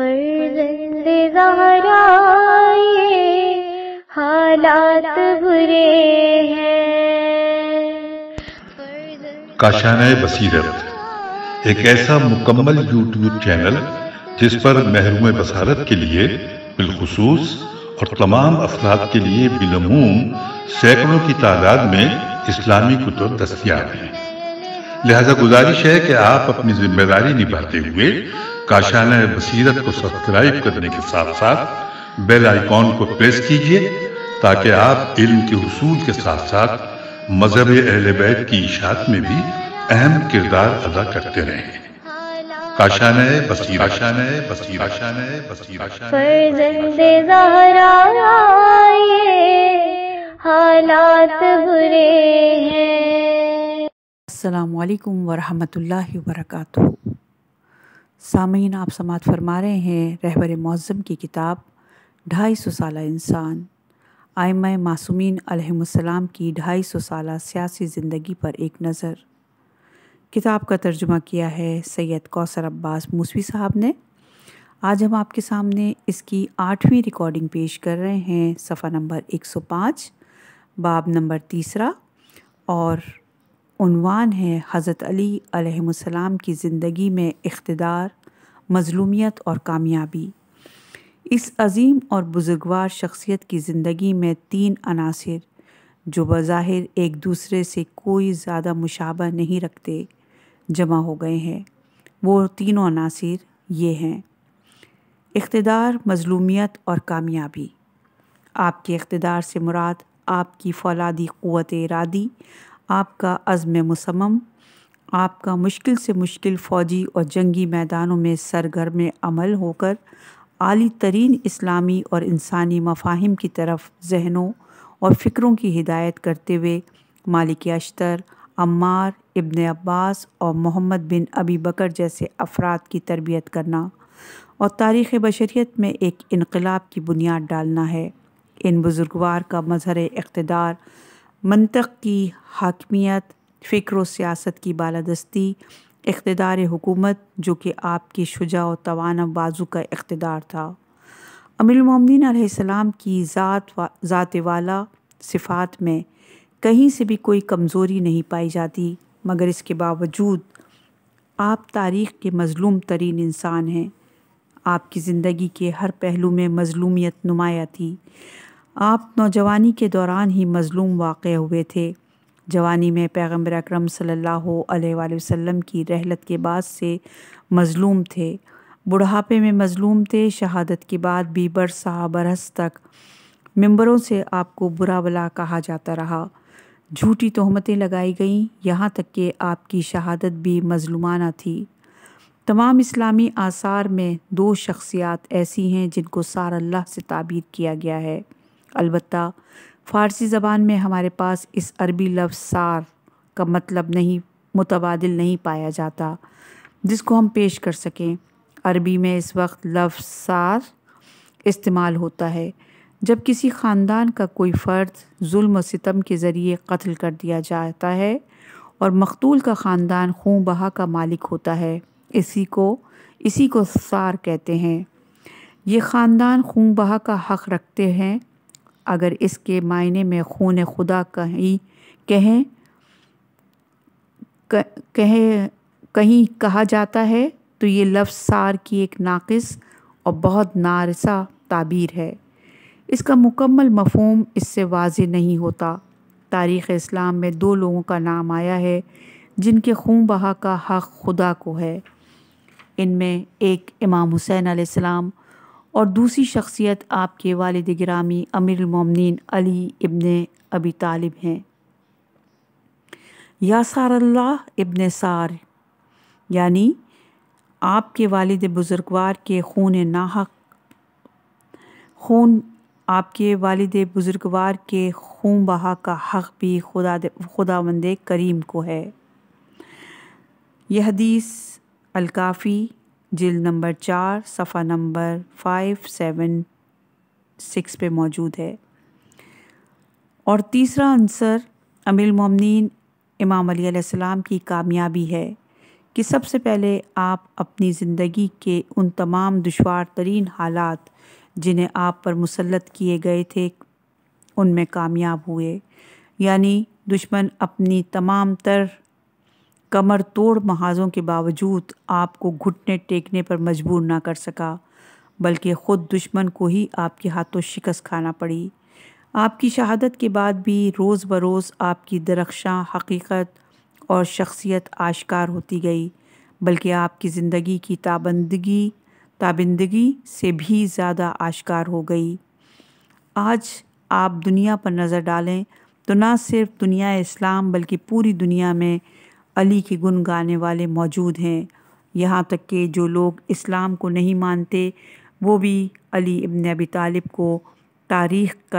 فرزند زہرا یہ حالات برے ہیں۔ کاشانۂ بصیرت ایک ایسا مکمل یوٹیوب چینل جس پر محروم بصارت کے لیے بالخصوص اور تمام افراد کے لیے بالعموم سینکڑوں کی تعداد میں اسلامی کتب دستیاب ہیں۔ لہذا گزارش ہے کہ آپ اپنی ذمہ داری نبھاتے ہوئے کاشانۂ بصیرت کو سبسکرائب کرنے کے ساتھ ساتھ بیل آئیکن کو پریس کیجئے تاکہ آپ علم کے حصول کے ساتھ ساتھ مذہب اہل بیت کی اشاعت میں بھی اہم کردار ادا کرتے رہیں۔ کاشانۂ بصیرت، فرزند زہرا یہ حالات برے ہیں۔ السلام علیکم ورحمۃ اللہ وبرکاتہ۔ سامعین، آپ سماعت فرما رہے ہیں رہبر معظم کی کتاب 250 سالہ انسان، ائمہ معصومین علیہم السلام کی 250 سالہ سیاسی زندگی پر ایک نظر۔ کتاب کا ترجمہ کیا ہے سید کوثر عباس موسوی صاحب نے۔ آج ہم آپ کے سامنے اس کی 8ویں ریکارڈنگ پیش کر رہے ہیں، صفحہ نمبر 105، باب نمبر 3، اور عنوان ہے حضرت علی علیہ السلام کی زندگی میں اقتدار، مظلومیت اور کامیابی۔ اس عظیم اور بزرگوار شخصیت کی زندگی میں 3 عناصر جو بظاہر ایک دوسرے سے کوئی زیادہ مشابہ نہیں رکھتے جمع ہو گئے ہیں۔ وہ تینوں عناصر یہ ہیں: اقتدار، مظلومیت اور کامیابی۔ آپ کے اقتدار سے مراد آپ کی فولادی قوت ارادی، آپ کا عزم مصمم، آپ کا مشکل سے مشکل فوجی اور جنگی میدانوں میں سرگرم عمل ہو کر عالی ترین اسلامی اور انسانی مفاہیم کی طرف ذہنوں اور فکروں کی ہدایت کرتے ہوئے مالک اشتر، عمار، ابن عباس اور محمد بن ابی بکر جیسے افراد کی تربیت کرنا اور تاریخ بشریت میں ایک انقلاب کی بنیاد ڈالنا ہے۔ ان بزرگوار کا مظہر اقتدار، منطق کی حاکمیت، فکر و سیاست کی بالادستی، اقتدار حکومت جو کہ آپ کی شجاع و توانا بازو کا اقتدار تھا۔ امیر المومنین علیہ السلام کی ذات والا صفات میں کہیں سے بھی کوئی کمزوری نہیں پائی جاتی، مگر اس کے باوجود آپ تاریخ کے مظلوم ترین انسان ہیں۔ آپ کی زندگی کے ہر پہلو میں مظلومیت نمایاں تھی۔ آپ نوجوانی کے دوران ہی مظلوم واقع ہوئے تھے۔ جوانی میں پیغمبر اکرم صلی اللہ علیہ وآلہ وسلم کی رحلت کے بعد سے مظلوم تھے، بڑھاپے میں مظلوم تھے، شہادت کے بعد بھی برسہ برس تک ممبروں سے آپ کو برا بلا کہا جاتا رہا، جھوٹی تہمتیں لگائی گئیں، یہاں تک کہ آپ کی شہادت بھی مظلومانہ تھی۔ تمام اسلامی آثار میں 2 شخصیات ایسی ہیں جن کو سار اللہ سے تعبیر کیا گیا ہے۔ البتہ فارسی زبان میں ہمارے پاس اس عربی لفظ سار کا مطلب متبادل نہیں پایا جاتا جس کو ہم پیش کر سکیں۔ عربی میں اس وقت لفظ سار استعمال ہوتا ہے جب کسی خاندان کا کوئی فرد ظلم و ستم کے ذریعے قتل کر دیا جاتا ہے اور مقتول کا خاندان خون بہا کا مالک ہوتا ہے، اسی کو سار کہتے ہیں۔ یہ خاندان خون بہا کا حق رکھتے ہیں۔ اگر اس کے معنی میں خون خدا کہیں کہا جاتا ہے تو یہ لفظ سار کی ایک ناقص اور بہت نارسا تعبیر ہے۔ اس کا مکمل مفہوم اس سے واضح نہیں ہوتا۔ تاریخ اسلام میں 2 لوگوں کا نام آیا ہے جن کے خون بہا کا حق خدا کو ہے۔ ان میں ایک امام حسین علیہ السلام اور دوسری شخصیت آپ کے والد گرامی امیر المومنین علی ابن ابی طالب ہیں۔ یاسار اللہ ابن سار، یعنی آپ کے والد بزرگوار کے خون بہا کا حق بھی خداوند کریم کو ہے۔ یہ حدیث الکافی جلد نمبر 4 صفحہ نمبر 576 پہ موجود ہے۔ اور تیسرا عنصر امیر المومنین امام علی علیہ السلام کی کامیابی ہے کہ سب سے پہلے آپ اپنی زندگی کے ان تمام دشوار ترین حالات جنہیں آپ پر مسلط کیے گئے تھے ان میں کامیاب ہوئے، یعنی دشمن اپنی تمام تر کمر توڑ محاذوں کے باوجود آپ کو گھٹنے ٹیکنے پر مجبور نہ کر سکا، بلکہ خود دشمن کو ہی آپ کے ہاتھوں شکست کھانا پڑی۔ آپ کی شہادت کے بعد بھی روز بروز آپ کی درخشاں حقیقت اور شخصیت آشکار ہوتی گئی، بلکہ آپ کی زندگی کی تابندگی سے بھی زیادہ آشکار ہو گئی۔ آج آپ دنیا پر نظر ڈالیں تو نہ صرف دنیا اسلام بلکہ پوری دنیا میں علی کے گن گانے والے موجود ہیں، یہاں تک کہ جو لوگ اسلام کو نہیں مانتے وہ بھی علی ابن ابی طالب کو تاریخ کی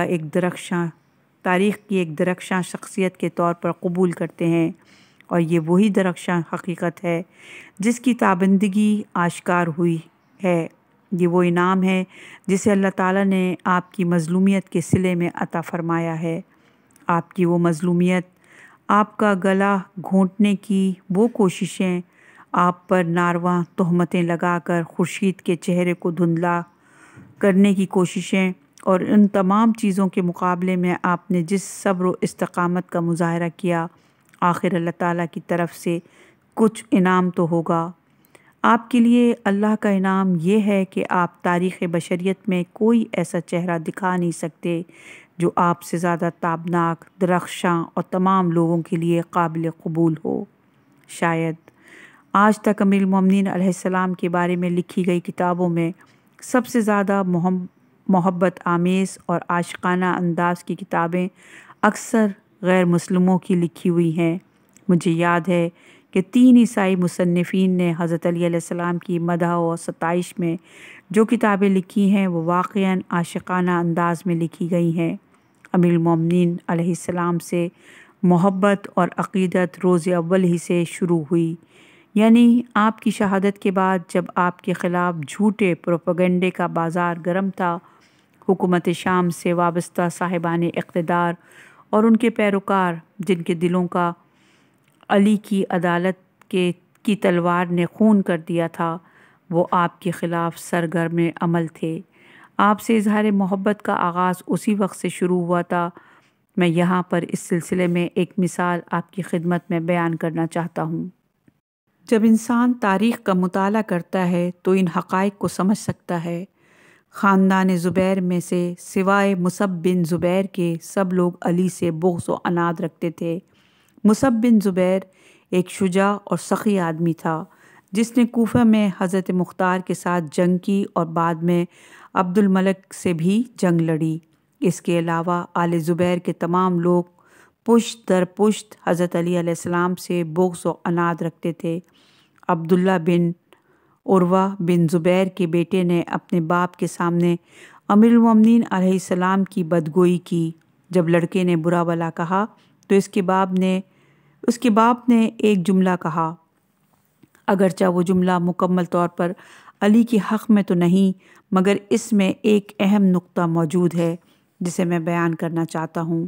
ایک درخشاں شخصیت کے طور پر قبول کرتے ہیں، اور یہ وہی درخشاں حقیقت ہے جس کی تابندگی آشکار ہوئی ہے۔ یہ وہ انعام ہے جسے اللہ تعالیٰ نے آپ کی مظلومیت کے صلے میں عطا فرمایا ہے۔ آپ کی وہ مظلومیت، آپ کا گلا گھونٹنے کی وہ کوششیں، آپ پر ناروا تہمتیں لگا کر خورشید کے چہرے کو دھندلا کرنے کی کوششیں، اور ان تمام چیزوں کے مقابلے میں آپ نے جس صبر و استقامت کا مظاہرہ کیا، آخر اللہ تعالیٰ کی طرف سے کچھ انعام تو ہوگا۔ آپ کے لیے اللہ کا انعام یہ ہے کہ آپ تاریخ بشریت میں کوئی ایسا چہرہ دکھا نہیں سکتے جو آپ سے زیادہ تابناک، درخشاں اور تمام لوگوں کے لیے قابل قبول ہو۔ شاید آج تک امیر المومنین علیہ السلام کے بارے میں لکھی گئی کتابوں میں سب سے زیادہ محبت آمیز اور عاشقانہ انداز کی کتابیں اکثر غیر مسلموں کی لکھی ہوئی ہیں۔ مجھے یاد ہے کہ 3 عیسائی مصنفین نے حضرت علی علیہ السلام کی مدح و ستائش میں جو کتابیں لکھی ہیں وہ واقعاً عاشقانہ انداز میں لکھی گئی ہیں۔ امیر المومنین علیہ السلام سے محبت اور عقیدت روز اول ہی سے شروع ہوئی، یعنی آپ کی شہادت کے بعد جب آپ کے خلاف جھوٹے پروپیگنڈے کا بازار گرم تھا، حکومت شام سے وابستہ صاحبان اقتدار اور ان کے پیروکار جن کے دلوں کا علی کی عدالت کی تلوار نے خون کر دیا تھا، وہ آپ کے خلاف سرگرم عمل تھے۔ آپ سے اظہار محبت کا آغاز اسی وقت سے شروع ہوا تھا۔ میں یہاں پر اس سلسلے میں ایک مثال آپ کی خدمت میں بیان کرنا چاہتا ہوں۔ جب انسان تاریخ کا مطالعہ کرتا ہے تو ان حقائق کو سمجھ سکتا ہے۔ خاندان زبیر میں سے سوائے مصعب بن زبیر کے سب لوگ علی سے بغض و عناد رکھتے تھے۔ مصعب بن زبیر ایک شجاع اور سخی آدمی تھا جس نے کوفہ میں حضرت مختار کے ساتھ جنگ کی اور بعد میں عبد الملک سے بھی جنگ لڑی۔ اس کے علاوہ آل زبیر کے تمام لوگ پشت در پشت حضرت علی علیہ السلام سے بغض و عناد رکھتے تھے۔ عبداللہ بن عروہ بن زبیر کے بیٹے نے اپنے باپ کے سامنے امیر المومنین علیہ السلام کی بدگوئی کی۔ جب لڑکے نے برا بھلا کہا تو اس کے باپ نے ایک جملہ کہا، اگرچہ وہ جملہ مکمل طور پر علی کے حق میں تو نہیں، مگر اس میں ایک اہم نقطہ موجود ہے جسے میں بیان کرنا چاہتا ہوں۔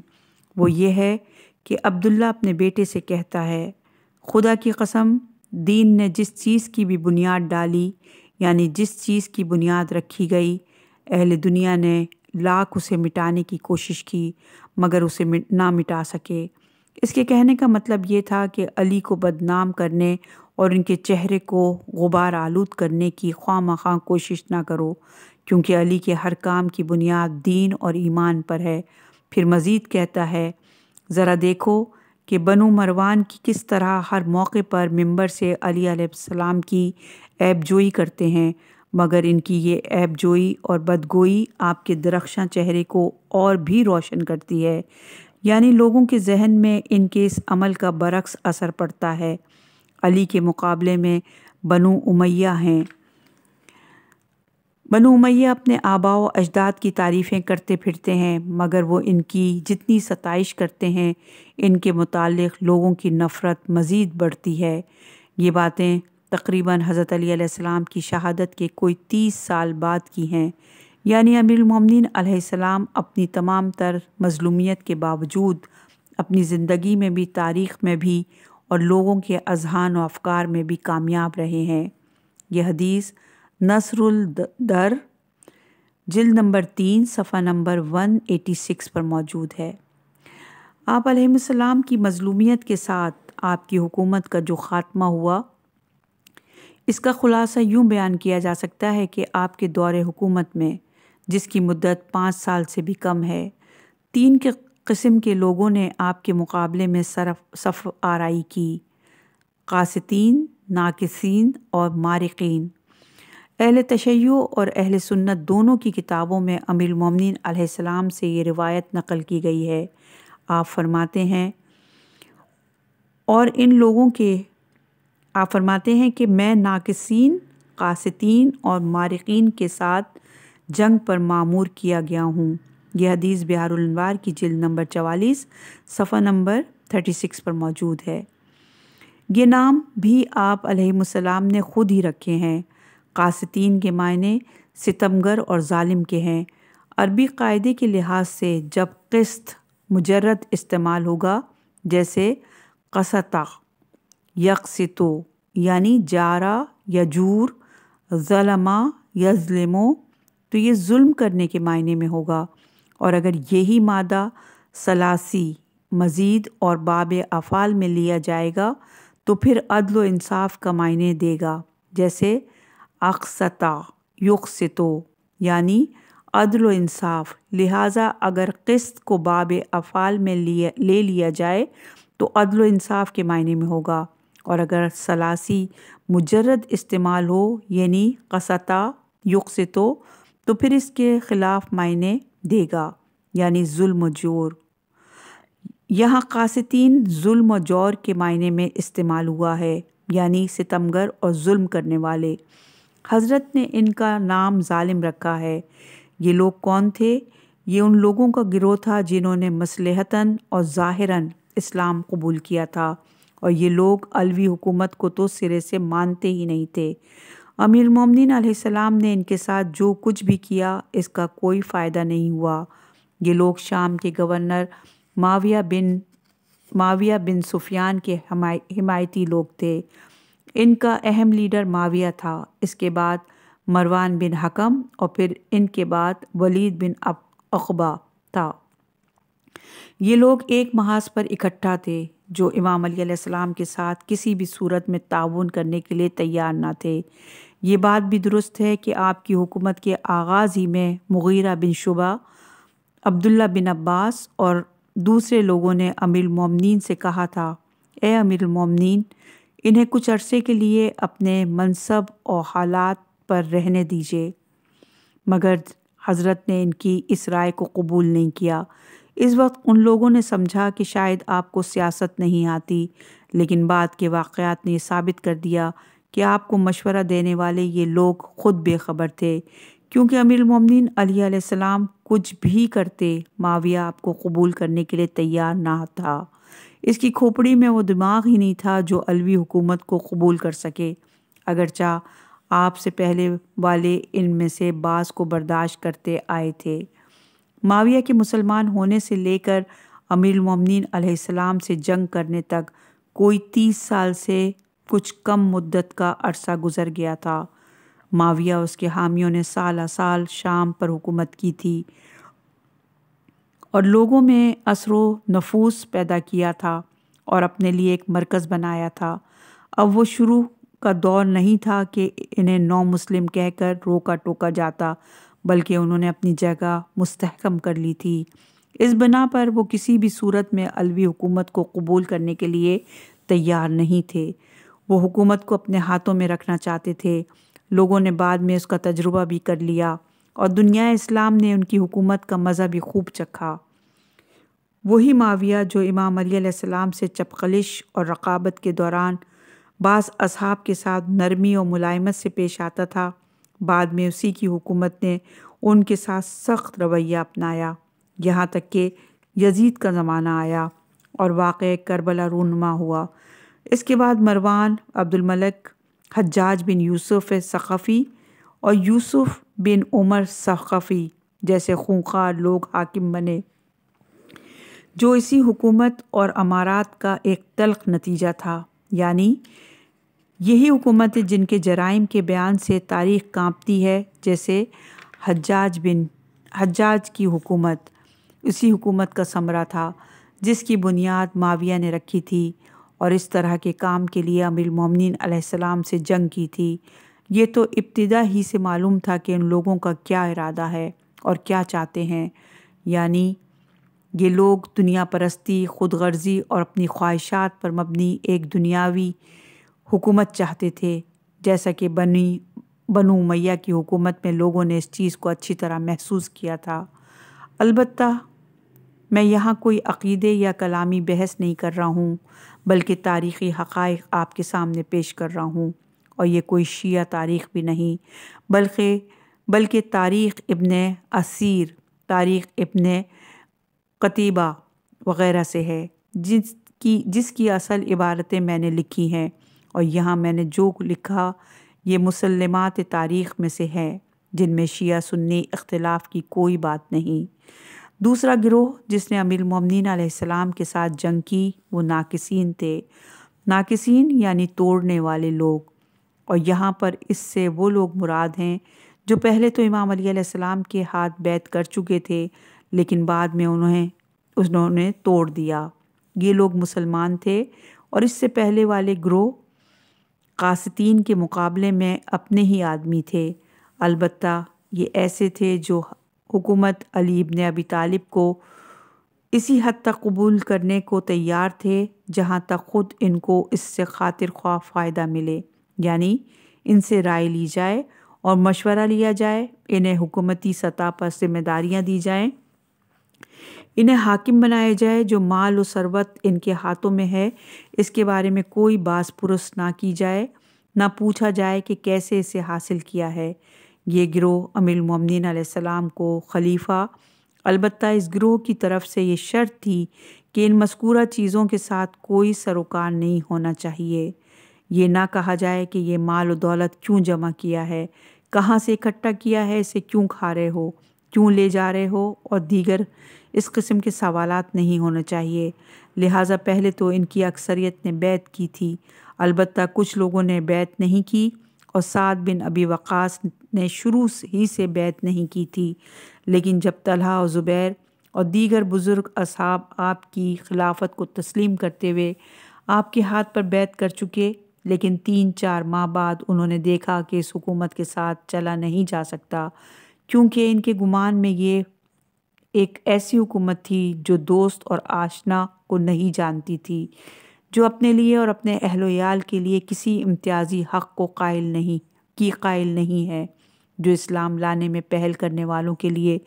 وہ یہ ہے کہ عبداللہ اپنے بیٹے سے کہتا ہے، خدا کی قسم، دین نے جس چیز کی بھی بنیاد ڈالی، یعنی جس چیز کی بنیاد رکھی گئی، اہل دنیا نے لاکھ اسے مٹانے کی کوشش کی مگر اسے نہ مٹا سکے۔ اس کے کہنے کا مطلب یہ تھا کہ علی کو بدنام کرنے اور ان کے چہرے کو غبار آلود کرنے کی خواہ مخواہ کوشش نہ کرو، کیونکہ علی کے ہر کام کی بنیاد دین اور ایمان پر ہے۔ پھر مزید کہتا ہے، ذرا دیکھو کہ بنو مروان کی کس طرح ہر موقع پر منبر سے علی علیہ السلام کی عیب جوئی کرتے ہیں، مگر ان کی یہ عیب جوئی اور بدگوئی آپ کے درخشاں چہرے کو اور بھی روشن کرتی ہے، یعنی لوگوں کے ذہن میں ان کے اس عمل کا برعکس اثر پڑتا ہے۔ علی کے مقابلے میں بنو امیہ ہیں۔ بنو امیہ اپنے آباء و اجداد کی تعریفیں کرتے پھرتے ہیں، مگر وہ ان کی جتنی ستائش کرتے ہیں ان کے متعلق لوگوں کی نفرت مزید بڑھتی ہے۔ یہ باتیں تقریباً حضرت علی علیہ السلام کی شہادت کے کوئی 30 سال بعد کی ہیں، یعنی امیر المومنین علیہ السلام اپنی تمام تر مظلومیت کے باوجود اپنی زندگی میں بھی، تاریخ میں بھی اور لوگوں کے اذہان و افکار میں بھی کامیاب رہے ہیں۔ یہ حدیث نصر الدر جلد نمبر 3 صفحہ نمبر 186 پر موجود ہے۔ آپ علیہ السلام کی مظلومیت کے ساتھ آپ کی حکومت کا جو خاتمہ ہوا، اس کا خلاصہ یوں بیان کیا جا سکتا ہے کہ آپ کے دور حکومت میں، جس کی مدت 5 سال سے بھی کم ہے، 3 قسم کے لوگوں نے آپ کے مقابلے میں صف آرائی کی: قاسطین، ناقصین اور مارقین۔ اہل تشیع اور اہل سنت دونوں کی کتابوں میں امیر المومنین علیہ السلام سے یہ روایت نقل کی گئی ہے۔ آپ فرماتے ہیں کہ میں ناقصین، قاسطین اور مارقین کے ساتھ جنگ پر مامور کیا گیا ہوں۔ یہ حدیث بحار الانوار کی جلد نمبر 44 صفحہ نمبر 36 پر موجود ہے۔ یہ نام بھی آپ علیہ السلام نے خود ہی رکھے ہیں۔ قاسطین کے معنی ستمگر اور ظالم کے ہیں۔ عربی قاعدے کے لحاظ سے جب قسط مجرد استعمال ہوگا، جیسے قسطہ، یقسطو، یعنی جارا یجور، ظلمہ یظلمو، تو یہ ظلم کرنے کے معنی میں ہوگا، اور اگر یہی مادہ ثلاثی مزید اور باب افعال میں لیا جائے گا تو پھر عدل و انصاف کا معنی دے گا، جیسے اقسطا یقسطو، یعنی عدل و انصاف۔ لہٰذا اگر قسط کو باب افعال میں لے لیا جائے تو عدل و انصاف کے معنی میں ہوگا، اور اگر ثلاثی مجرد استعمال ہو، یعنی قسطا یقسطو، تو پھر اس کے خلاف معنی دے گا، یعنی ظلم و جور۔ یہاں قاسطین ظلم و جور کے معنی میں استعمال ہوا ہے، یعنی ستمگر اور ظلم کرنے والے۔ حضرت نے ان کا نام ظالم رکھا ہے۔ یہ لوگ کون تھے؟ یہ ان لوگوں کا گروہ تھا جنہوں نے مصلحتاً اور ظاہراً اسلام قبول کیا تھا، اور یہ لوگ علوی حکومت کو تو سرے سے مانتے ہی نہیں تھے۔ امیر المومنین علیہ السلام نے ان کے ساتھ جو کچھ بھی کیا، اس کا کوئی فائدہ نہیں ہوا۔ یہ لوگ شام کے گورنر معاویہ بن سفیان کے حمایتی لوگ تھے۔ ان کا اہم لیڈر معاویہ تھا، اس کے بعد مروان بن حکم، اور پھر ان کے بعد ولید بن عقبہ تھا۔ یہ لوگ ایک محاذ پر اکٹھا تھے جو امام علیہ السلام کے ساتھ کسی بھی صورت میں تعاون کرنے کے لیے تیار نہ تھے۔ یہ بات بھی درست ہے کہ آپ کی حکومت کے آغاز ہی میں مغیرہ بن شعبہ، عبداللہ بن عباس اور دوسرے لوگوں نے امیر المومنین سے کہا تھا، اے امیر المومنین، انہیں کچھ عرصے کے لیے اپنے منصب اور حالات پر رہنے دیجیے، مگر حضرت نے ان کی اس رائے کو قبول نہیں کیا۔ اس وقت ان لوگوں نے سمجھا کہ شاید آپ کو سیاست نہیں آتی، لیکن بعد کے واقعات نے یہ ثابت کر دیا کہ آپ کو مشورہ دینے والے یہ لوگ خود بے خبر تھے، کیونکہ امیر المومنین علیہ السلام کچھ بھی کرتے، معاویہ آپ کو قبول کرنے کے لیے تیار نہ تھا۔ اس کی کھوپڑی میں وہ دماغ ہی نہیں تھا جو علوی حکومت کو قبول کر سکے، اگرچہ آپ سے پہلے والے ان میں سے بعض کو برداشت کرتے آئے تھے۔ معاویہ کے مسلمان ہونے سے لے کر امیر المومنین علیہ السلام سے جنگ کرنے تک کوئی 30 سال سے کچھ کم مدت کا عرصہ گزر گیا تھا۔ معاویہ اس کے حامیوں نے سالہ سال شام پر حکومت کی تھی اور لوگوں میں اثر و نفوذ پیدا کیا تھا اور اپنے لیے ایک مرکز بنایا تھا۔ اب وہ شروع کا دور نہیں تھا کہ انہیں نو مسلم کہہ کر روکا ٹوکا جاتا، بلکہ انہوں نے اپنی جگہ مستحکم کر لی تھی۔ اس بنا پر وہ کسی بھی صورت میں علوی حکومت کو قبول کرنے کے لیے تیار نہیں تھے۔ وہ حکومت کو اپنے ہاتھوں میں رکھنا چاہتے تھے۔ لوگوں نے بعد میں اس کا تجربہ بھی کر لیا اور دنیا اسلام نے ان کی حکومت کا مزہ بھی خوب چکھا۔ وہی معاویہ جو امام علیہ السلام سے چپقلش اور رقابت کے دوران بعض اصحاب کے ساتھ نرمی اور ملائمت سے پیش آتا تھا، بعد میں اسی کی حکومت نے ان کے ساتھ سخت رویہ اپنایا، یہاں تک کہ یزید کا زمانہ آیا اور واقعہ کربلا رونما ہوا۔ اس کے بعد مروان، عبد الملک، حجاج بن یوسف ثقفی اور یوسف بن عمر ثقفی جیسے خونخوار لوگ حاکم بنے۔ جو اسی حکومت اور امارات کا ایک تلخ نتیجہ تھا، یعنی یہی حکومتیں جن کے جرائم کے بیان سے تاریخ کانپتی ہے، جیسے حجاج کی حکومت اسی حکومت کا ثمرہ تھا جس کی بنیاد معاویہ نے رکھی تھی اور اس طرح کے کام کے لیے امیر المومنین علیہ السلام سے جنگ کی تھی۔ یہ تو ابتدا ہی سے معلوم تھا کہ ان لوگوں کا کیا ارادہ ہے اور کیا چاہتے ہیں، یعنی یہ لوگ دنیا پرستی، خود غرضی اور اپنی خواہشات پر مبنی ایک دنیاوی حکومت چاہتے تھے، جیسا کہ بنو امیہ کی حکومت میں لوگوں نے اس چیز کو اچھی طرح محسوس کیا تھا۔ البتہ میں یہاں کوئی عقیدے یا کلامی بحث نہیں کر رہا ہوں، بلکہ تاریخی حقائق آپ کے سامنے پیش کر رہا ہوں، اور یہ کوئی شیعہ تاریخ بھی نہیں بلکہ تاریخ ابن اسیر، تاریخ ابن قتیبہ وغیرہ سے ہے، جس کی اصل عبارتیں میں نے لکھی ہیں، اور یہاں میں نے جو لکھا یہ مسلمات تاریخ میں سے ہے جن میں شیعہ سنی اختلاف کی کوئی بات نہیں۔ دوسرا گروہ جس نے امیر المومنین علیہ السلام کے ساتھ جنگ کی وہ ناقصین تھے۔ ناقصین یعنی توڑنے والے لوگ، اور یہاں پر اس سے وہ لوگ مراد ہیں جو پہلے تو امام علی علیہ السلام کے ہاتھ بیعت کر چکے تھے لیکن بعد میں انہوں نے توڑ دیا۔ یہ لوگ مسلمان تھے اور اس سے پہلے والے گروہ قاسطین کے مقابلے میں اپنے ہی آدمی تھے، البتہ یہ ایسے تھے جو حکومت علی ابن ابی طالب کو اسی حد تک قبول کرنے کو تیار تھے جہاں تک خود ان کو اس سے خاطر خواہ فائدہ ملے، یعنی ان سے رائے لی جائے اور مشورہ لیا جائے، انہیں حکومتی سطح پر ذمہ داریاں دی جائیں، انہیں حاکم بنایا جائے، جو مال و ثروت ان کے ہاتھوں میں ہے اس کے بارے میں کوئی باس پرس نہ کی جائے، نہ پوچھا جائے کہ کیسے اسے حاصل کیا ہے۔ یہ گروہ امیر المومنین علیہ السلام کو خلیفہ، البتہ اس گروہ کی طرف سے یہ شرط تھی کہ ان مذکورہ چیزوں کے ساتھ کوئی سروکار نہیں ہونا چاہیے۔ یہ نہ کہا جائے کہ یہ مال و دولت کیوں جمع کیا ہے، کہاں سے اکٹھا کیا ہے، اسے کیوں کھا رہے ہو، کیوں لے جا رہے ہو، اور دیگر اس قسم کے سوالات نہیں ہونے چاہیے۔ لہٰذا پہلے تو ان کی اکثریت نے بیعت کی تھی، البتہ کچھ لوگوں نے بیعت نہیں کی، اور سعد بن ابی وقاص نے شروع ہی سے بیعت نہیں کی تھی، لیکن جب طلحہ اور زبیر اور دیگر بزرگ اصحاب آپ کی خلافت کو تسلیم کرتے ہوئے آپ کے ہاتھ پر بیعت کر چکے، لیکن 3-4 ماہ بعد انہوں نے دیکھا کہ اس حکومت کے ساتھ چلا نہیں جا سکتا، کیونکہ ان کے گمان میں یہ ایک ایسی حکومت تھی جو دوست اور آشنا کو نہیں جانتی تھی، جو اپنے لیے اور اپنے اہل و عیال کے لیے کسی امتیازی حق کو قائل نہیں ہے، جو اسلام لانے میں پہل کرنے والوں کے لیے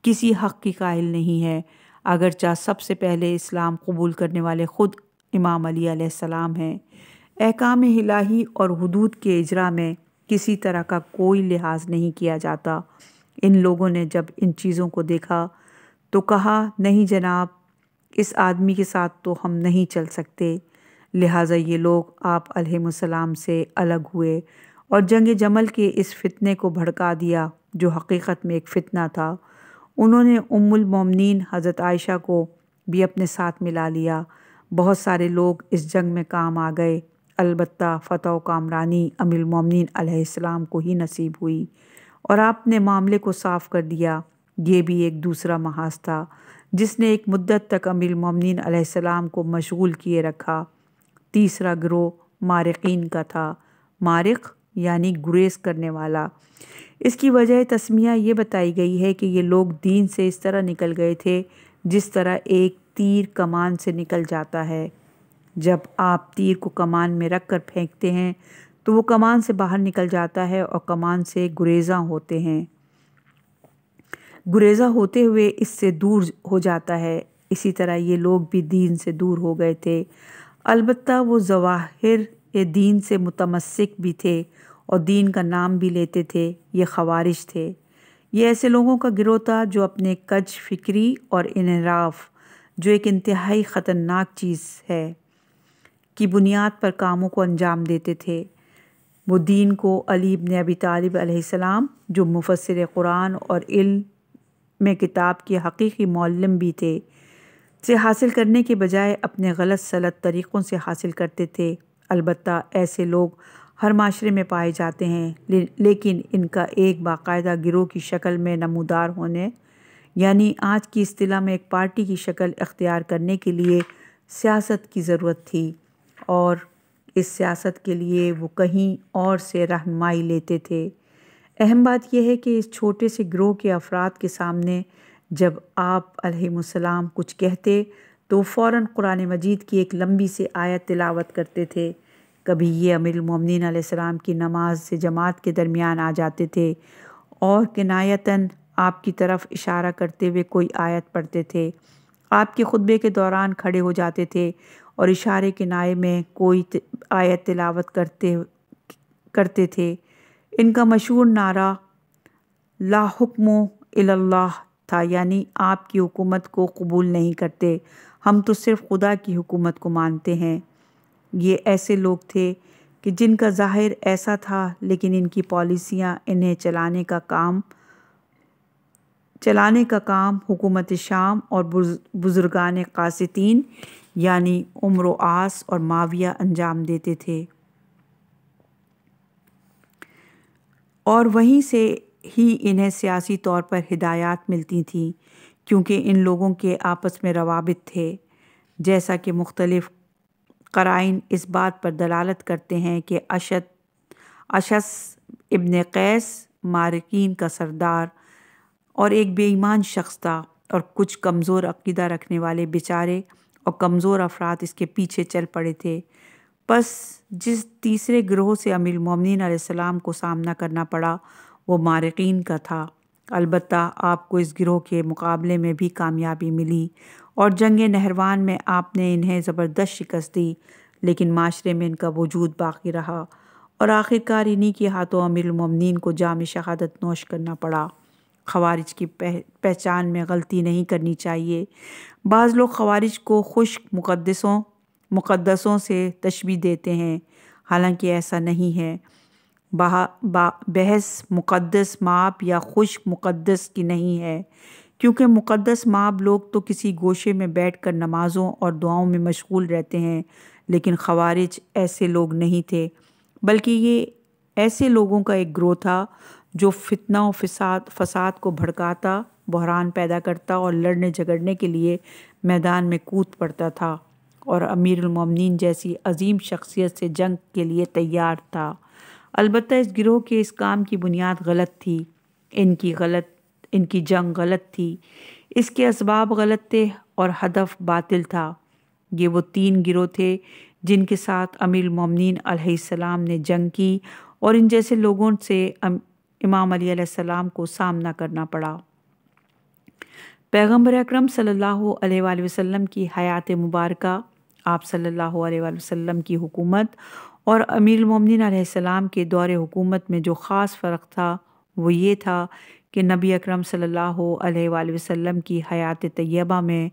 کسی حق کی قائل نہیں ہے، اگرچہ سب سے پہلے اسلام قبول کرنے والے خود امام علی علیہ السلام ہیں۔ احکام الہی اور حدود کے اجراء میں کسی طرح کا کوئی لحاظ نہیں کیا جاتا۔ ان لوگوں نے جب ان چیزوں کو دیکھا تو کہا، نہیں جناب، اس آدمی کے ساتھ تو ہم نہیں چل سکتے۔ لہٰذا یہ لوگ آپ علیہ السلام سے الگ ہوئے اور جنگ جمل کے اس فتنے کو بھڑکا دیا جو حقیقت میں ایک فتنہ تھا۔ انہوں نے ام المومنین حضرت عائشہ کو بھی اپنے ساتھ ملا لیا۔ بہت سارے لوگ اس جنگ میں کام آ گئے، البتہ فتح و کامرانی امیر المومنین علیہ السلام کو ہی نصیب ہوئی، اور آپ نے معاملے کو صاف کر دیا۔ یہ بھی ایک دوسرا محاذ تھا جس نے ایک مدت تک امیر المومنین علیہ السلام کو مشغول کیے رکھا۔ تیسرا گروہ مارقین کا تھا۔ مارق یعنی گریز کرنے والا۔ اس کی وجہ تسمیہ یہ بتائی گئی ہے کہ یہ لوگ دین سے اس طرح نکل گئے تھے جس طرح ایک تیر کمان سے نکل جاتا ہے۔ جب آپ تیر کو کمان میں رکھ کر پھینکتے ہیں تو وہ کمان سے باہر نکل جاتا ہے اور کمان سے گریزاں ہوتے ہیں، گریزاں ہوتے ہوئے اس سے دور ہو جاتا ہے۔ اسی طرح یہ لوگ بھی دین سے دور ہو گئے تھے، البتہ وہ ظواہر دین سے متمسک بھی تھے اور دین کا نام بھی لیتے تھے۔ یہ خوارج تھے۔ یہ ایسے لوگوں کا گروہ تھا جو اپنے کج فکری اور انحراف، جو ایک انتہائی خطرناک چیز ہے، کی بنیاد پر کاموں کو انجام دیتے تھے۔ وہ دین کو علی ابن ابی طالب علیہ السلام، جو مفسر قرآن اور علم کتاب کے حقیقی معلم بھی تھے، سے حاصل کرنے کے بجائے اپنے غلط سلط طریقوں سے حاصل کرتے تھے۔ البتہ ایسے لوگ ہر معاشرے میں پائے جاتے ہیں، لیکن ان کا ایک باقاعدہ گروہ کی شکل میں نمودار ہونے، یعنی آج کی اصطلاح میں ایک پارٹی کی شکل اختیار کرنے کے لیے سیاست کی ضرورت تھی، اور اس سیاست کے لیے وہ کہیں اور سے رہنمائی لیتے تھے۔ اہم بات یہ ہے کہ اس چھوٹے سے گروہ کے افراد کے سامنے جب آپ علیہ السلام کچھ کہتے تو فوراً قرآن مجید کی ایک لمبی سی آیت تلاوت کرتے تھے۔ کبھی یہ امیر المومنین علیہ السلام کی نماز سے جماعت کے درمیان آ جاتے تھے اور کنایتاً آپ کی طرف اشارہ کرتے ہوئے کوئی آیت پڑھتے تھے۔ آپ کے خطبے کے دوران کھڑے ہو جاتے تھے اور اشارے کنائے میں کوئی آیت تلاوت کرتے تھے۔ ان کا مشہور نعرہ لا حکم الا اللہ تھا، یعنی آپ کی حکومت کو قبول نہیں کرتے، ہم تو صرف خدا کی حکومت کو مانتے ہیں۔ یہ ایسے لوگ تھے کہ جن کا ظاہر ایسا تھا، لیکن ان کی پالیسیاں انہیں چلانے کا کام حکومت شام اور بزرگان قاسطین یعنی عمرو و عاص اور معاویہ انجام دیتے تھے، اور وہیں سے ہی انہیں سیاسی طور پر ہدایات ملتی تھیں، کیونکہ ان لوگوں کے آپس میں روابط تھے، جیسا کہ مختلف قرائن اس بات پر دلالت کرتے ہیں کہ اشعث ابن قیس مارقین کا سردار اور ایک بے ایمان شخص تھا، اور کچھ کمزور عقیدہ رکھنے والے بیچارے اور کمزور افراد اس کے پیچھے چل پڑے تھے۔ پس جس تیسرے گروہ سے امیر المومنین علیہ السلام کو سامنا کرنا پڑا وہ مارقین کا تھا۔ البتہ آپ کو اس گروہ کے مقابلے میں بھی کامیابی ملی اور جنگ نہروان میں آپ نے انہیں زبردست شکست دی، لیکن معاشرے میں ان کا وجود باقی رہا اور آخرکار انہی کے ہاتھوں امیر المومنین کو جام شہادت نوش کرنا پڑا۔ خوارج کی پہچان میں غلطی نہیں کرنی چاہیے۔ بعض لوگ خوارج کو خشک مقدسوں سے تشبیہ دیتے ہیں، حالانکہ ایسا نہیں ہے۔ بحث مقدس مآب یا خشک مقدس کی نہیں ہے، کیونکہ مقدس مآب لوگ تو کسی گوشے میں بیٹھ کر نمازوں اور دعاؤں میں مشغول رہتے ہیں، لیکن خوارج ایسے لوگ نہیں تھے، بلکہ یہ ایسے لوگوں کا ایک گروہ تھا جو فتنہ و فساد کو بھڑکاتا، بحران پیدا کرتا اور لڑنے جھگڑنے کے لیے میدان میں کود پڑتا تھا، اور امیر المومنین جیسی عظیم شخصیت سے جنگ کے لیے تیار تھا۔ البتہ اس گروہ کے اس کام کی بنیاد غلط تھی، ان کی جنگ غلط تھی، اس کے اسباب غلط تھے اور ہدف باطل تھا۔ یہ وہ تین گروہ تھے جن کے ساتھ امیر المومنین علیہ السلام نے جنگ کی، اور ان جیسے لوگوں سے امام علی علیہ السلام کو سامنا کرنا پڑا۔ پیغمبر اکرم صلی اللہ علیہ وآلہ وسلم کی حیات مبارکہ، آپ صلی اللہ علیہ وآلہ وسلم کی حکومت اور امیر المومنین علیہ السلام کے دور حکومت میں جو خاص فرق تھا وہ یہ تھا کہ نبی اکرم صلی اللہ علیہ وآلہ وسلم کی حیات طیبہ میں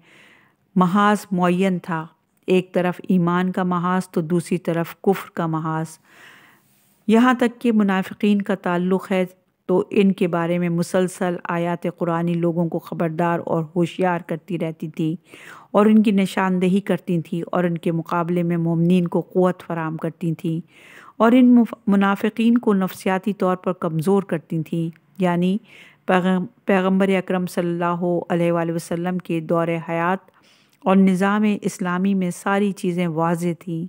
محاذ معین تھا، ایک طرف ایمان کا محاذ تو دوسری طرف کفر کا محاذ۔ یہاں تک کہ منافقین کا تعلق ہے تو ان کے بارے میں مسلسل آیات قرآنی لوگوں کو خبردار اور ہوشیار کرتی رہتی تھی اور ان کی نشاندہی کرتی تھیں اور ان کے مقابلے میں مومنین کو قوت فراہم کرتی تھیں اور ان منافقین کو نفسیاتی طور پر کمزور کرتی تھیں۔ یعنی پیغمبر اکرم صلی اللہ علیہ وآلہ وسلم کے دور حیات اور نظام اسلامی میں ساری چیزیں واضح تھیں،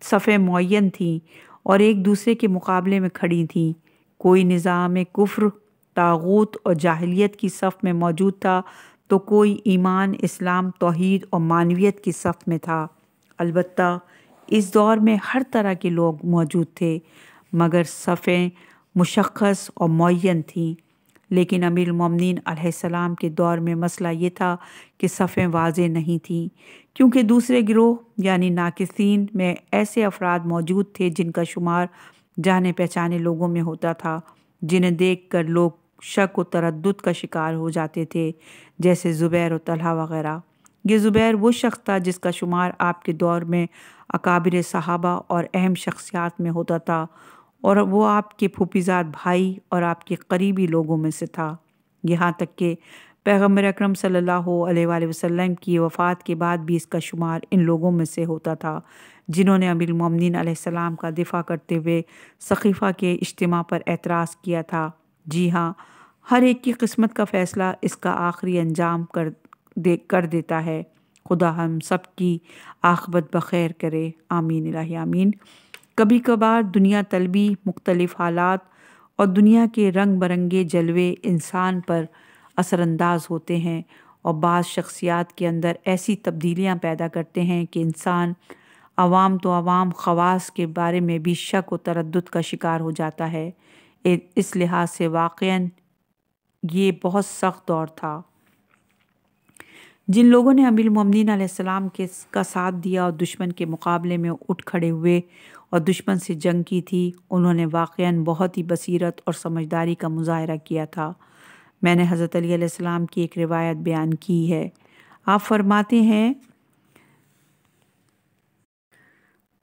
صفیں معین تھیں اور ایک دوسرے کے مقابلے میں کھڑی تھیں۔ کوئی نظام کفر، طاغوت اور جاہلیت کی صف میں موجود تھا تو کوئی ایمان، اسلام، توحید اور معنویت کی صف میں تھا۔ البتہ اس دور میں ہر طرح کے لوگ موجود تھے، مگر صفیں مشخص اور معین تھیں۔ لیکن امیر المومنین علیہ السلام کے دور میں مسئلہ یہ تھا کہ صفیں واضح نہیں تھیں، کیونکہ دوسرے گروہ یعنی ناقصین میں ایسے افراد موجود تھے جن کا شمار جانے پہچانے لوگوں میں ہوتا تھا، جنہیں دیکھ کر لوگ شک و تردد کا شکار ہو جاتے تھے، جیسے زبیر و طلحہ وغیرہ۔ یہ زبیر وہ شخص تھا جس کا شمار آپ کے دور میں اکابر صحابہ اور اہم شخصیات میں ہوتا تھا، اور وہ آپ کے پھوپھیزاد بھائی اور آپ کے قریبی لوگوں میں سے تھا۔ یہاں تک کہ پیغمبر اکرم صلی اللہ علیہ وآلہ وسلم کی وفات کے بعد بھی اس کا شمار ان لوگوں میں سے ہوتا تھا جنہوں نے امیر المومنین علیہ السلام کا دفاع کرتے ہوئے سقیفہ کے اجتماع پر اعتراض کیا تھا۔ جی ہاں، ہر ایک کی قسمت کا فیصلہ اس کا آخری انجام کر دیتا ہے۔ خدا ہم سب کی عاقبت بخیر کرے، آمین الہی آمین۔ کبھی کبھار دنیا طلبی، مختلف حالات اور دنیا کے رنگ برنگے جلوے انسان پر اثر انداز ہوتے ہیں اور بعض شخصیات کے اندر ایسی تبدیلیاں پیدا کرتے ہیں کہ انسان عوام تو عوام، خواص کے بارے میں بھی شک و تردد کا شکار ہو جاتا ہے۔ اس لحاظ سے واقعاً یہ بہت سخت دور تھا۔ جن لوگوں نے امیر المومنین علیہ السلام کا ساتھ دیا اور دشمن کے مقابلے میں اٹھ کھڑے ہوئے اور دشمن سے جنگ کی تھی، انہوں نے واقعاً بہت ہی بصیرت اور سمجھداری کا مظاہرہ کیا تھا۔ میں نے حضرت علی علیہ السلام کی ایک روایت بیان کی ہے۔ آپ فرماتے ہیں،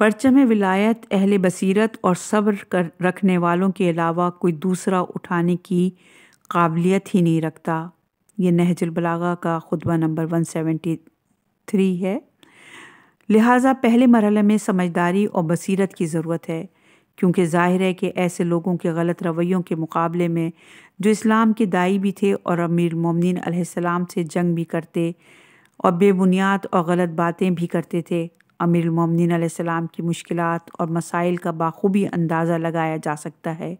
پرچم ولایت اہل بصیرت اور صبر رکھنے والوں کے علاوہ کوئی دوسرا اٹھانے کی قابلیت ہی نہیں رکھتا۔ یہ نہج البلاغہ کا خطبہ نمبر 173 ہے۔ لہٰذا پہلے مرحلے میں سمجھداری اور بصیرت کی ضرورت ہے، کیونکہ ظاہر ہے کہ ایسے لوگوں کے غلط رویوں کے مقابلے میں جو اسلام کے داعی بھی تھے اور امیر المومنین علیہ السلام سے جنگ بھی کرتے اور بے بنیاد اور غلط باتیں بھی کرتے تھے، امیر المومنین علیہ السلام کی مشکلات اور مسائل کا بخوبی اندازہ لگایا جا سکتا ہے۔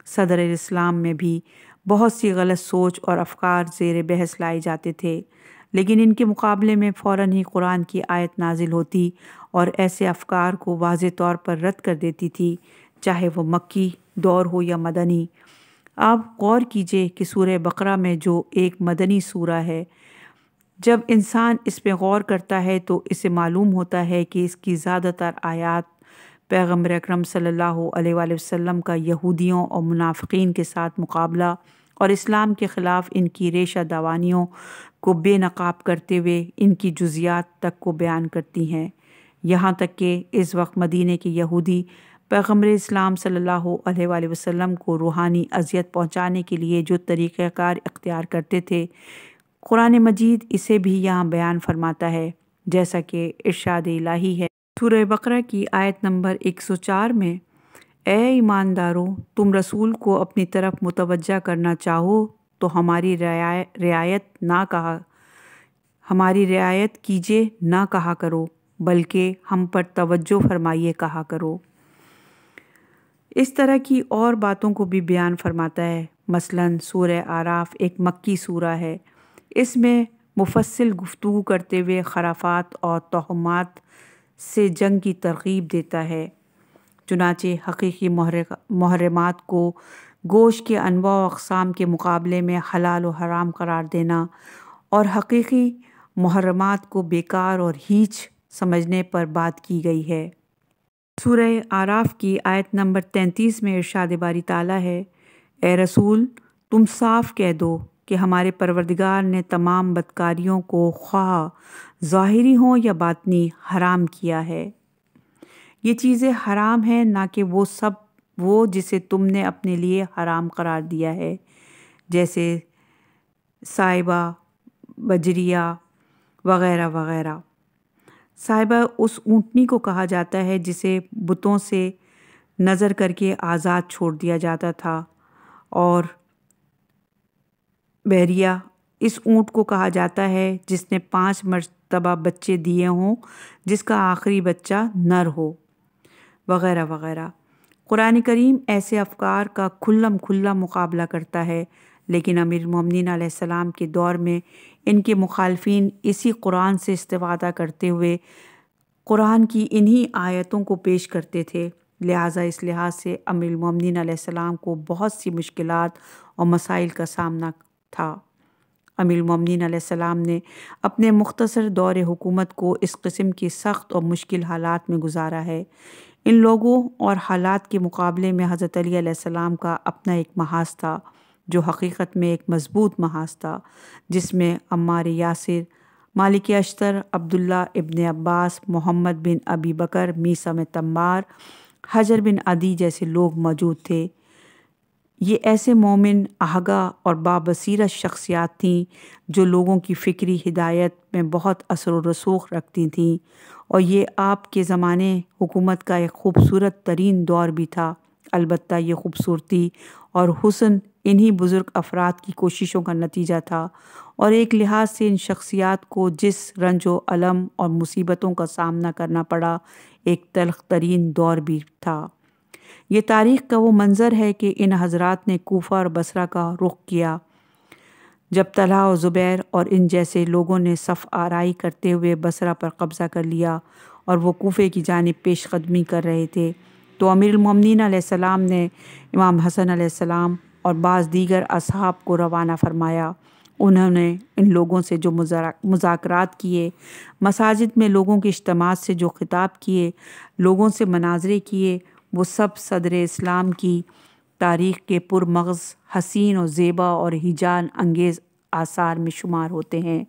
صدر اسلام میں بھی بہت سی غلط سوچ اور افکار زیر بحث لائے جاتے تھے، لیکن ان کے مقابلے میں فوراً ہی قرآن کی آیت نازل ہوتی اور ایسے افکار کو واضح طور پر رد کر دیتی تھی، چاہے وہ مکی دور ہو یا مدنی۔ آپ غور کیجئے کہ سورہ بقرہ میں جو ایک مدنی سورہ ہے، جب انسان اس پہ غور کرتا ہے تو اسے معلوم ہوتا ہے کہ اس کی زیادہ تر آیات پیغمبر اکرم صلی اللہ علیہ وآلہ وسلم کا یہودیوں اور منافقین کے ساتھ مقابلہ اور اسلام کے خلاف ان کی ریشہ دوانیوں کو بے نقاب کرتے ہوئے ان کی جزیات تک کو بیان کرتی ہیں۔ یہاں تک کہ اس وقت مدینے کے یہودی پیغمبر اسلام صلی اللہ علیہ وآلہ وسلم کو روحانی اذیت پہنچانے کے لیے جو طریقہ کار اختیار کرتے تھے، قرآن مجید اسے بھی یہاں بیان فرماتا ہے، جیسا کہ ارشاد الہی ہے سورہ بقرہ کی آیت نمبر 104 میں، اے ایماندارو، تم رسول کو اپنی طرف متوجہ کرنا چاہو تو ہماری رعایت کیجیے نہ کہا کرو، بلکہ ہم پر توجہ فرمائیے کہا کرو۔ اس طرح کی اور باتوں کو بھی بیان فرماتا ہے۔ مثلاً سورہ اعراف ایک مکی سورہ ہے، اس میں مفصل گفتگو کرتے ہوئے خرافات اور توہمات سے جنگ کی ترغیب دیتا ہے۔ چنانچہ حقیقی محرمات کو گوشت کے انواع و اقسام کے مقابلے میں حلال و حرام قرار دینا اور حقیقی محرمات کو بیکار اور ہیچ سمجھنے پر بات کی گئی ہے۔ سورہ اعراف کی آیت نمبر 33 میں ارشاد باری تعالیٰ ہے، اے رسول، تم صاف کہہ دو کہ ہمارے پروردگار نے تمام بدکاریوں کو خواہ ظاہری ہوں یا باطنی حرام کیا ہے۔ یہ چیزیں حرام ہیں، نہ کہ وہ جسے تم نے اپنے لیے حرام قرار دیا ہے، جیسے صائبہ، بجریہ وغیرہ وغیرہ۔ صائبہ اس اونٹنی کو کہا جاتا ہے جسے بتوں سے نظر کر کے آزاد چھوڑ دیا جاتا تھا، اور بحریہ اس اونٹ کو کہا جاتا ہے جس نے 5 مرتبہ بچے دیے ہوں، جس کا آخری بچہ نر ہو، وغیرہ وغیرہ۔ قرآن کریم ایسے افکار کا کھلم کھلا مقابلہ کرتا ہے، لیکن امیر المومنین علیہ السلام کے دور میں ان کے مخالفین اسی قرآن سے استفادہ کرتے ہوئے قرآن کی انہی آیتوں کو پیش کرتے تھے۔ لہٰذا اس لحاظ سے امیر المومنین علیہ السلام کو بہت سی مشکلات اور مسائل کا سامنا تھا۔ امیر المومنین علیہ السلام نے اپنے مختصر دور حکومت کو اس قسم کی سخت اور مشکل حالات میں گزارا ہے۔ ان لوگوں اور حالات کے مقابلے میں حضرت علی علیہ السلام کا اپنا ایک محاذ تھا، جو حقیقت میں ایک مضبوط محاذ تھا، جس میں عمار یاسر، مالک اشتر، عبداللہ ابن عباس، محمد بن ابی بکر، میثم تمار، حجر بن عدی جیسے لوگ موجود تھے۔ یہ ایسے مومن، آگاہ اور بابصیرت شخصیات تھیں جو لوگوں کی فکری ہدایت میں بہت اثر و رسوخ رکھتی تھیں، اور یہ آپ کے زمانے حکومت کا ایک خوبصورت ترین دور بھی تھا۔ البتہ یہ خوبصورتی اور حسن انہی بزرگ افراد کی کوششوں کا نتیجہ تھا، اور ایک لحاظ سے ان شخصیات کو جس رنج و الم اور مصیبتوں کا سامنا کرنا پڑا ایک تلخ ترین دور بھی تھا۔ یہ تاریخ کا وہ منظر ہے کہ ان حضرات نے کوفہ اور بصرہ کا رخ کیا جب طلحہ و زبیر اور ان جیسے لوگوں نے صف آرائی کرتے ہوئے بصرہ پر قبضہ کر لیا اور وہ کوفے کی جانب پیش قدمی کر رہے تھے، تو امیر المومنین علیہ السلام نے امام حسن علیہ السلام اور بعض دیگر اصحاب کو روانہ فرمایا۔ انہوں نے ان لوگوں سے جو مذاکرات کیے، مساجد میں لوگوں کے اجتماعات سے جو خطاب کیے، لوگوں سے مناظرے کیے، وہ سب صدر اسلام کی تاریخ کے پرمغز، حسین و زیبا اور ہیجان انگیز آثار میں شمار ہوتے ہیں۔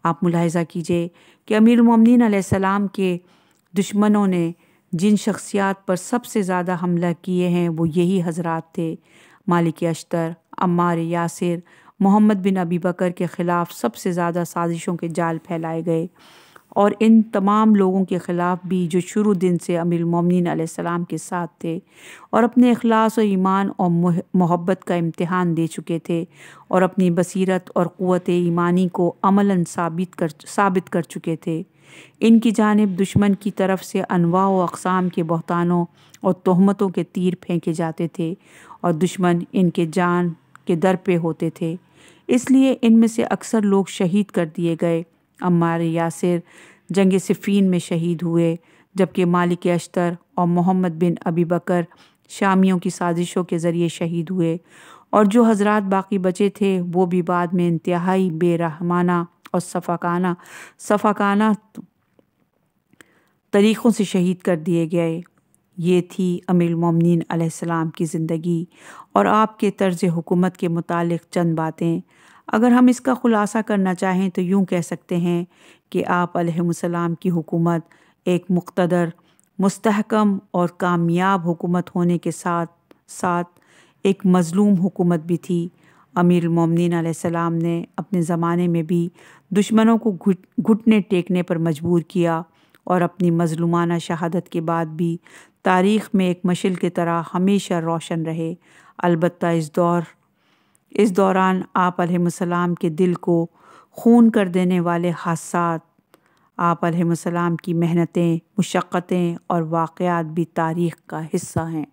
آپ ملاحظہ کیجئے کہ امیر المومنین علیہ السلام کے دشمنوں نے جن شخصیات پر سب سے زیادہ حملہ کیے ہیں وہ یہی حضرات تھے۔ مالک اشتر، عمار یاسر، محمد بن ابی بکر کے خلاف سب سے زیادہ سازشوں کے جال پھیلائے گئے، اور ان تمام لوگوں کے خلاف بھی جو شروع دن سے امیر المومنین علیہ السلام کے ساتھ تھے اور اپنے اخلاص و ایمان اور محبت کا امتحان دے چکے تھے، اور اپنی بصیرت اور قوت ایمانی کو عملاً ثابت کر چکے تھے، ان کی جانب دشمن کی طرف سے انواع و اقسام کے بہتانوں اور تہمتوں کے تیر پھینکے جاتے تھے، اور دشمن ان کے جان کے در پہ ہوتے تھے۔ اس لیے ان میں سے اکثر لوگ شہید کر دیے گئے۔ عمار یاسر جنگ صفین میں شہید ہوئے، جبکہ مالک اشتر اور محمد بن ابی بکر شامیوں کی سازشوں کے ذریعے شہید ہوئے، اور جو حضرات باقی بچے تھے وہ بھی بعد میں انتہائی بے رحمانہ اور صفاقانہ طریقوں سے شہید کر دیے گئے۔ یہ تھی امیر المومنین علیہ السلام کی زندگی اور آپ کے طرز حکومت کے متعلق چند باتیں۔ اگر ہم اس کا خلاصہ کرنا چاہیں تو یوں کہہ سکتے ہیں کہ آپ علیہ السلام کی حکومت ایک مقتدر، مستحکم اور کامیاب حکومت ہونے کے ساتھ ساتھ ایک مظلوم حکومت بھی تھی۔ امیر المومنین علیہ السلام نے اپنے زمانے میں بھی دشمنوں کو گھٹنے ٹیکنے پر مجبور کیا، اور اپنی مظلومانہ شہادت کے بعد بھی تاریخ میں ایک مشعل کی طرح ہمیشہ روشن رہے۔ البتہ اس دوران آپ علیہ السلام کے دل کو خون کر دینے والے حادثات، آپ علیہ السلام کی محنتیں، مشقتیں اور واقعات بھی تاریخ کا حصہ ہیں۔